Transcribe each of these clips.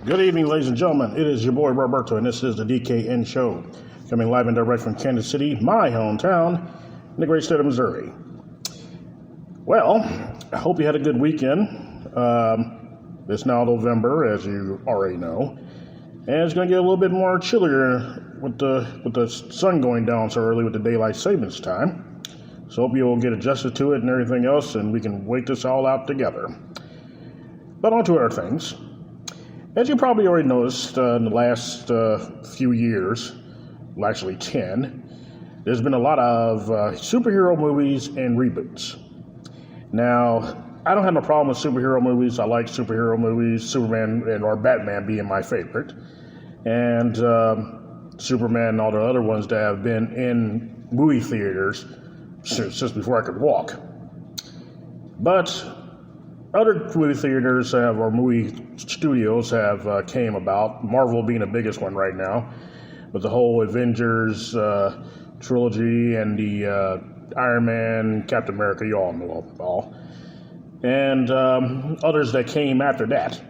Good evening, ladies and gentlemen. It is your boy Roberto, and this is the DKN Show, coming live and direct from Kansas City, my hometown, in the great state of Missouri. Well, I hope you had a good weekend. It's now November, as you already know, and it's going to get a little bit more chillier with the sun going down so early with the daylight savings time. So hope you'll get adjusted to it and everything else, and we can wait this all out together. But on to other things. As you probably already noticed in the last few years, well, actually 10, there's been a lot of superhero movies and reboots. Now, I don't have no problem with superhero movies. I like superhero movies, Superman or Batman being my favorite, and Superman and all the other ones that have been in movie theaters since before I could walk. But other movie theaters have, or movie studios have came about, Marvel being the biggest one right now, with the whole Avengers trilogy and the Iron Man, Captain America, you all know all, and others that came after that.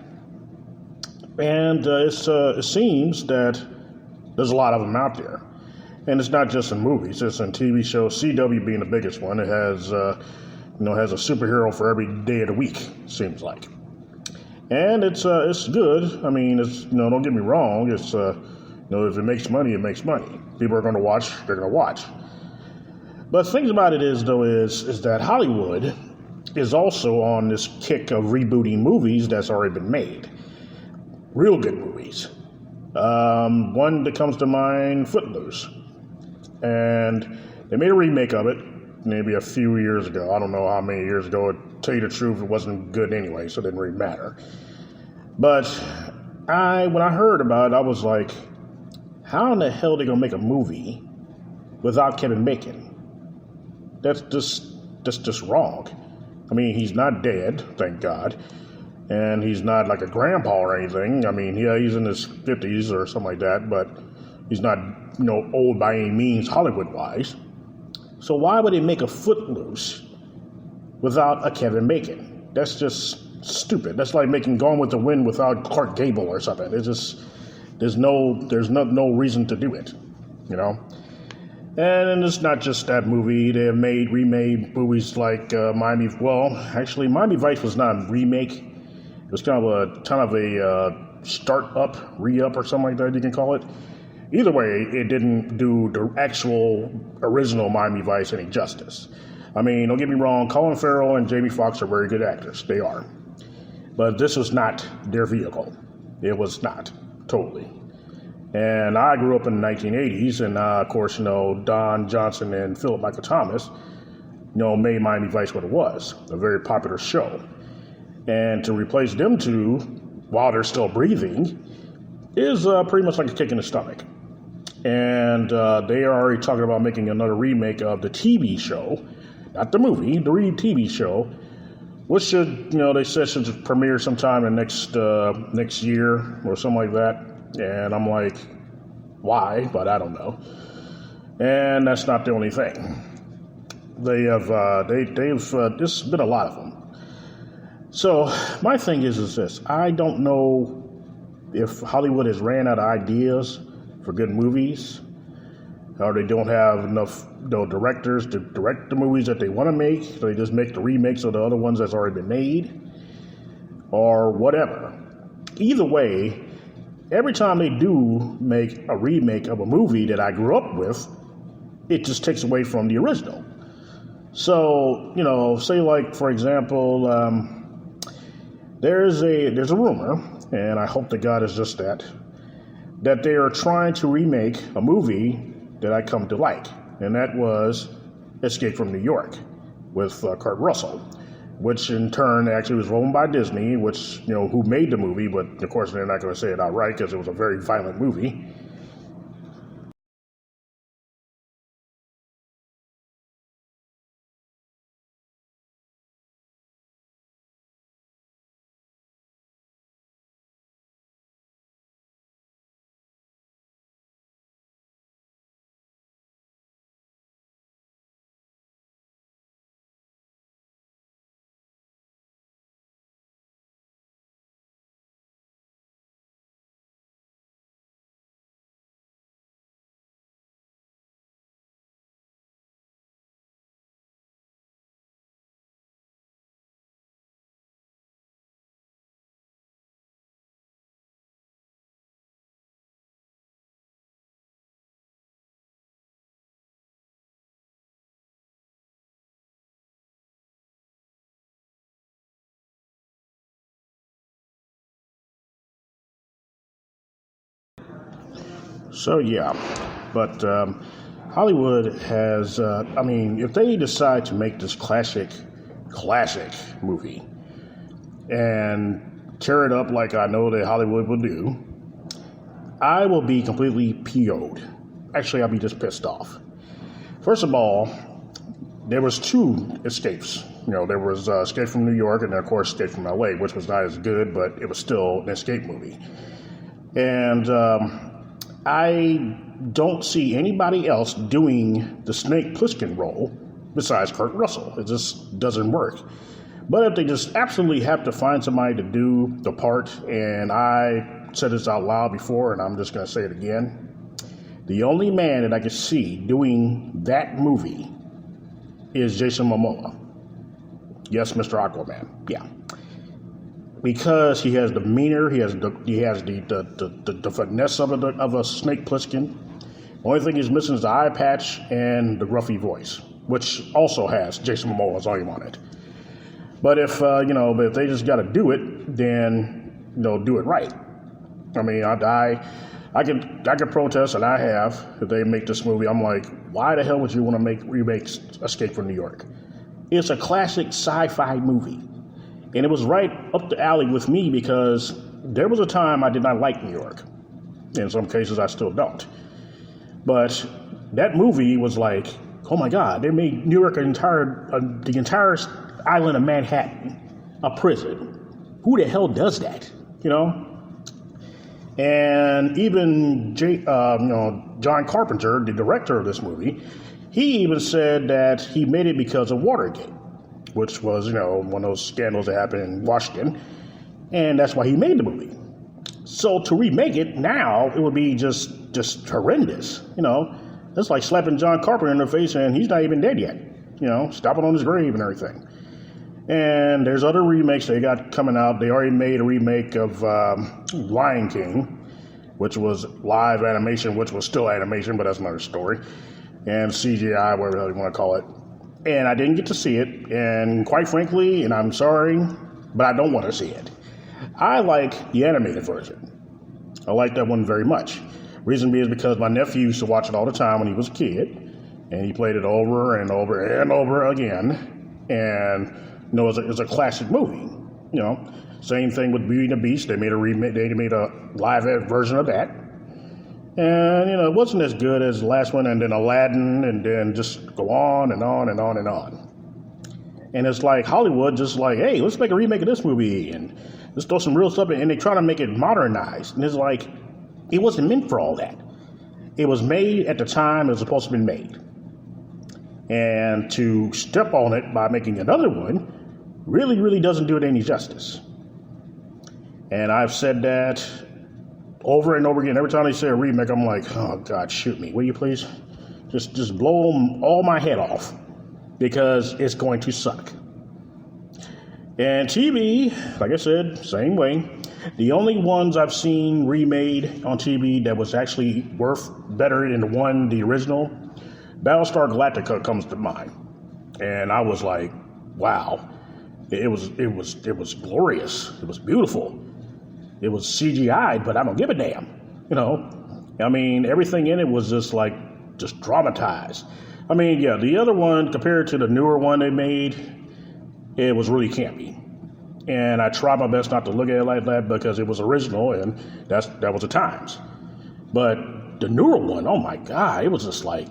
And it seems that there's a lot of them out there. And it's not just in movies, it's in TV shows, CW being the biggest one. It has has a superhero for every day of the week, seems like. And it's good. I mean, don't get me wrong. It's if it makes money, it makes money. People are going to watch. They're going to watch. But the thing about it is that Hollywood is also on this kick of rebooting movies that's already been made. Real good movies. One that comes to mind, Footloose. And they made a remake of it maybe a few years ago. I don't know how many years ago. To tell you the truth, it wasn't good anyway, so it didn't really matter. But when I heard about it, I was like, how in the hell are they going to make a movie without Kevin Bacon? That's just wrong. I mean, he's not dead, thank God. And he's not like a grandpa or anything. I mean, yeah, he's in his 50s or something like that, but he's not, old by any means Hollywood-wise. So why would they make a Footloose without a Kevin Bacon? That's just stupid. That's like making Gone with the Wind without Clark Gable or something. It's just there's no reason to do it, And it's not just that movie. They have remade movies like Miami. Well, actually, Miami Vice was not a remake. It was kind of a start-up, re-up, or something like that. You can call it. Either way, it didn't do the actual original Miami Vice any justice. I mean, don't get me wrong, Colin Farrell and Jamie Foxx are very good actors. They are. But this was not their vehicle. It was not, totally. And I grew up in the 1980s, and of course, Don Johnson and Philip Michael Thomas, made Miami Vice what it was, a very popular show. And to replace them two, while they're still breathing, is pretty much like a kick in the stomach. And they are already talking about making another remake of the TV show, not the movie, the TV show, which should, they said should premiere sometime in next year or something like that. And I'm like, why? But I don't know. And that's not the only thing. They've there's been a lot of them. So my thing is this: I don't know if Hollywood has ran out of ideas for good movies, or they don't have enough directors to direct the movies that they want to make, so they just make the remakes of the other ones that's already been made, or whatever. Either way, every time they do make a remake of a movie that I grew up with, it just takes away from the original. So, say like, for example, there's a rumor, and I hope to God it's just that they are trying to remake a movie that I come to like, and that was Escape from New York with Kurt Russell, which in turn actually was owned by Disney, which, who made the movie, but of course they're not going to say it outright because it was a very violent movie. So yeah, but Hollywood has, if they decide to make this classic movie and tear it up like I know that Hollywood will do, I will be completely PO'd. Actually, I'll be just pissed off. First of all, there was two escapes. There was Escape from New York and then, of course, Escape from LA, which was not as good, but it was still an escape movie. And I don't see anybody else doing the Snake Plissken role besides Kurt Russell. It just doesn't work. But if they just absolutely have to find somebody to do the part, and I said this out loud before, and I'm just going to say it again, the only man that I could see doing that movie is Jason Momoa. Yes, Mr. Aquaman. Yeah. Because he has the demeanor, he has the finesse of a Snake Plissken. The only thing he's missing is the eye patch and the gruffy voice, which also has Jason Momoa. That's all you wanted. But if but if they just got to do it, then do it right. I could protest, and I have, if they make this movie. I'm like, why the hell would you want to remake Escape from New York? It's a classic sci-fi movie. And it was right up the alley with me because there was a time I did not like New York. In some cases, I still don't. But that movie was like, oh my God, they made New York the entire island of Manhattan a prison. Who the hell does that? And even John Carpenter, the director of this movie, he even said that he made it because of Watergate, which was, one of those scandals that happened in Washington. And that's why he made the movie. So to remake it now, it would be just horrendous. It's like slapping John Carpenter in the face and he's not even dead yet. Stomping on his grave and everything. And there's other remakes they got coming out. They already made a remake of Lion King, which was live animation, which was still animation, but that's another story. And CGI, whatever the hell you want to call it. And I didn't get to see it. And quite frankly, and I'm sorry, but I don't want to see it. I like the animated version. I like that one very much. Reason being is because my nephew used to watch it all the time when he was a kid. And he played it over and over and over again. And, it's a classic movie. Same thing with Beauty and the Beast. They made a live version of that. And, it wasn't as good as the last one, and then Aladdin, and then just go on and on and on and on. And it's like Hollywood just like, hey, let's make a remake of this movie, and let's throw some real stuff in, and they try to make it modernized. And it's like, it wasn't meant for all that. It was made at the time it was supposed to be made. And to step on it by making another one really, really doesn't do it any justice. And I've said that over and over again. Every time they say a remake, I'm like, oh, God, shoot me. Will you please? Just blow all my head off because it's going to suck. And TV, like I said, same way. The only ones I've seen remade on TV that was actually worth better than the original, Battlestar Galactica comes to mind. And I was like, wow. It was glorious. It was beautiful. It was CGI'd, but I don't give a damn. Everything in it was just dramatized. The other one, compared to the newer one they made, it was really campy. And I tried my best not to look at it like that because it was original and that was the times. But the newer one, oh my God, it was just like,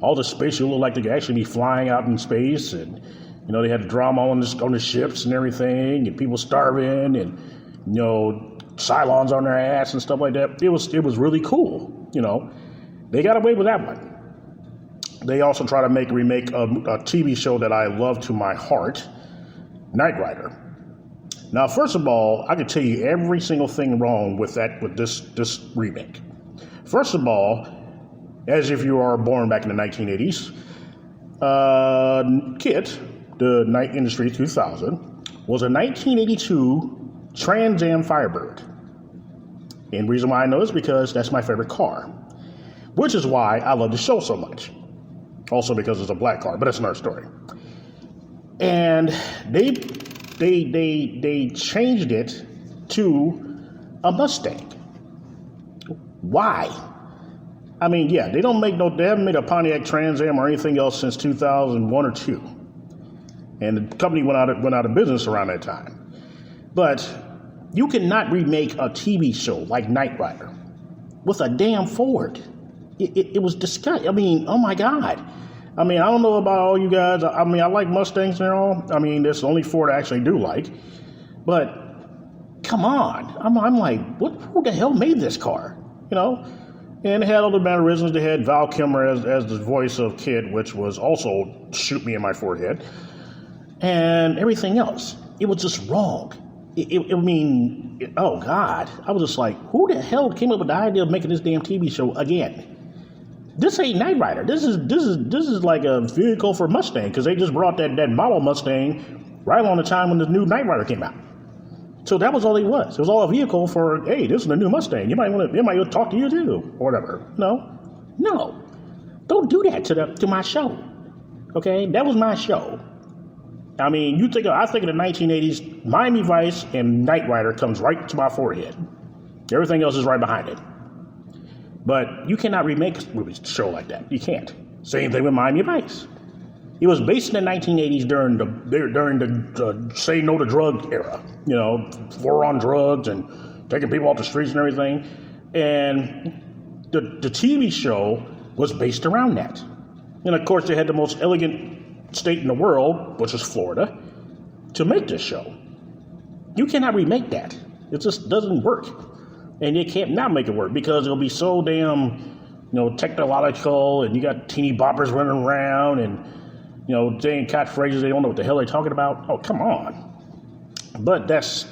all the space, you look like they could actually be flying out in space, and they had the drama on the ships and everything, and people starving, and Cylons on their ass and stuff like that. It was really cool. They got away with that one. They also try to remake a TV show that I love to my heart, Knight Rider. Now, first of all, I can tell you every single thing wrong with this remake. First of all, as if you are born back in the 1980s, KITT, the Night Industry 2000, was a 1982 Trans Am Firebird. And the reason why I know is because that's my favorite car, which is why I love the show so much. Also because it's a black car, but that's another story. And they changed it to a Mustang. Why? I mean, yeah, they haven't made a Pontiac Trans Am or anything else since 2001 or 2. And the company went out of business around that time. But you cannot remake a TV show like Knight Rider with a damn Ford. It was disgusting. I mean, oh my God. I mean, I don't know about all you guys. I mean, I like Mustangs and all. I mean, there's the only Ford I actually do like. But come on. I'm like, who the hell made this car? You know? And it had all the mannerisms. They had Val Kilmer as the voice of Kid, which was also shoot me in my forehead. And everything else. It was just wrong. Oh God. I was just like, who the hell came up with the idea of making this damn TV show again? This ain't Knight Rider. This is like a vehicle for Mustang, because they just brought that model Mustang right on the time when the new Knight Rider came out. So that was all it was. It was all a vehicle for, hey, this is the new Mustang. It might want to talk to you too, or whatever. No, don't do that to my show. Okay, that was my show. I mean, I think of the 1980s, Miami Vice and Knight Rider comes right to my forehead. Everything else is right behind it. But you cannot remake a show like that. You can't. Same thing with Miami Vice. It was based in the 1980s during the say no to drug era. You know, war on drugs and taking people off the streets and everything. And the TV show was based around that. And of course, they had the most elegant state in the world, which is Florida, to make this show. You cannot remake that. It just doesn't work. And you can't not make it work because it'll be so damn, technological, and you got teeny boppers running around and, saying catchphrases they don't know what the hell they're talking about. Oh, come on. But that's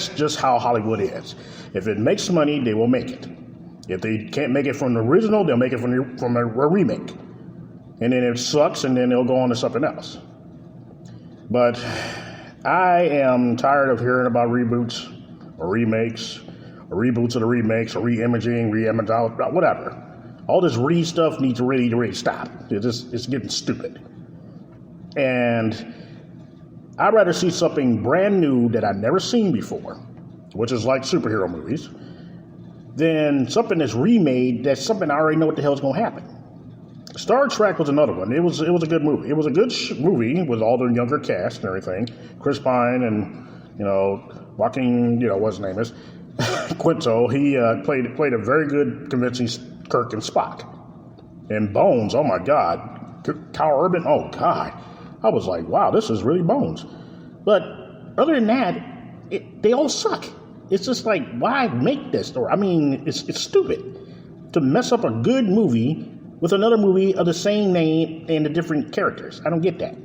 just how Hollywood is. If it makes money, they will make it. If they can't make it from the original, they'll make it from a remake. And then it sucks, and then they'll go on to something else. But I am tired of hearing about reboots or remakes, or reboots of the remakes, or re-imaging, whatever. All this stuff needs to really stop. It's getting stupid. And I'd rather see something brand new that I've never seen before, which is like superhero movies, than something that's remade that's something I already know what the hell is going to happen. Star Trek was another one. It was a good movie. It was a good movie with all the younger cast and everything. Chris Pine and, Joaquin, what his name is, Quinto. He played a very good, convincing Kirk and Spock. And Bones, oh my God. Kyle Urban, oh God. I was like, wow, this is really Bones. But other than that, they all suck. It's just like, why make this story? I mean, it's stupid to mess up a good movie with another movie of the same name and the different characters. I don't get that.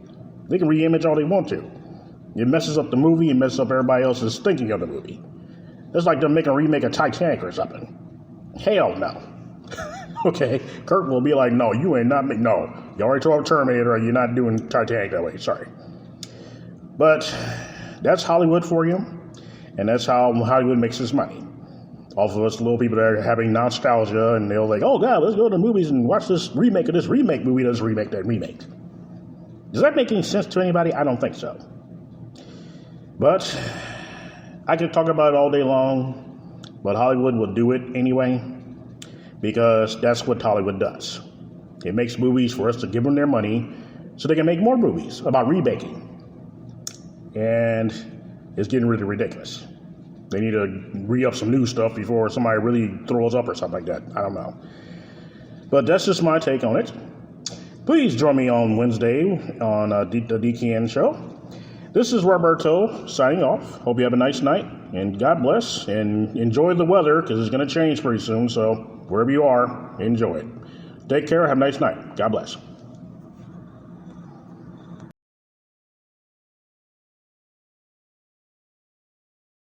They can re-image all they want to. It messes up the movie and messes up everybody else's thinking of the movie. It's like them making a remake of Titanic or something. Hell no. Okay, Kirk will be like, no, you ain't not me. No, you already told Terminator, you're not doing Titanic that way. Sorry. But that's Hollywood for you, and that's how Hollywood makes its money. Off of us little people that are having nostalgia, and they're like, oh God, let's go to the movies and watch this remake of this remake movie that's remake that remake. Does that make any sense to anybody? I don't think so. But I could talk about it all day long, but Hollywood will do it anyway, because that's what Hollywood does. It makes movies for us to give them their money so they can make more movies about remaking. And it's getting really ridiculous. They need to re-up some new stuff before somebody really throws up or something like that. I don't know. But that's just my take on it. Please join me on Wednesday on the DKN show. This is Roberto signing off. Hope you have a nice night, and God bless, and enjoy the weather, because it's going to change pretty soon, so wherever you are, enjoy it. Take care. Have a nice night. God bless.